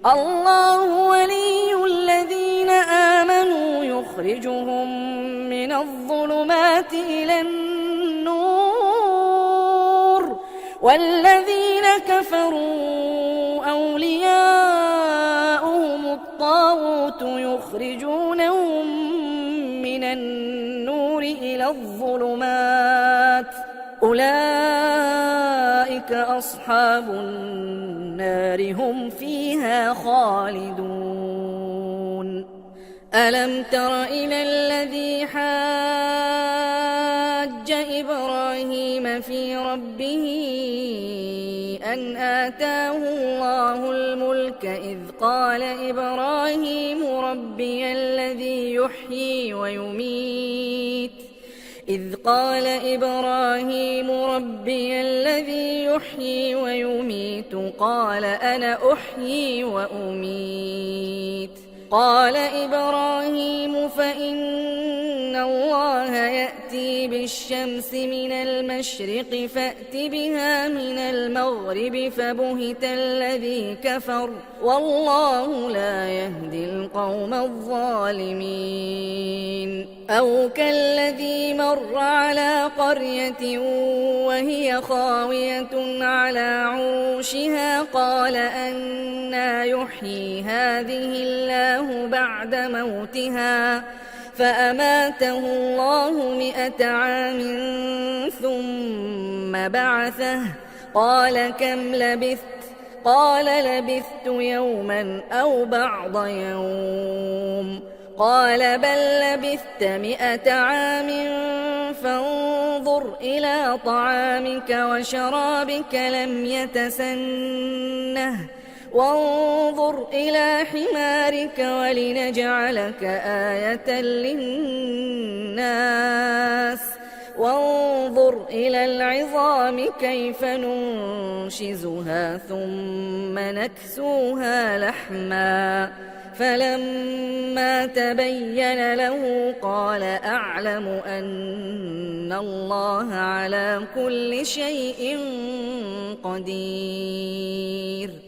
الله ولي الذين آمنوا يخرجهم من الظلمات إلى النور والذين كفروا أولياؤهم الطاغوت يخرجونهم من النور إلى الظلمات أولئك أصحاب النار هم فيها خالدون ألم تر إلى الذي حاج إبراهيم في ربه أن آتاه الله الملك إذ قال إبراهيم ربي الذي يحيي ويميت قال أنا أحيي وأميت قال إبراهيم فإن الله يأتي بالشمس من المشرق فأت بها من المغرب فبهت الذي كفر والله لا يهدي القوم الظالمين أو كالذي مر على قرية وهي خاوية على عروشها قال أنى يحيي هذه الله بعد موتها فأماته الله 100 عام ثم بعثه قال كم لبثت قال لبثت يوما أو بعض يوم قال بل لبثت 100 عام فانظر إلى طعامك وشرابك لم يتسنه وانظر إلى حمارك ولنجعلك آية للناس وانظر إلى العظام كيف ننشزها ثم نكسوها لحما فلما تبين له قال أعلم أن الله على كل شيء قدير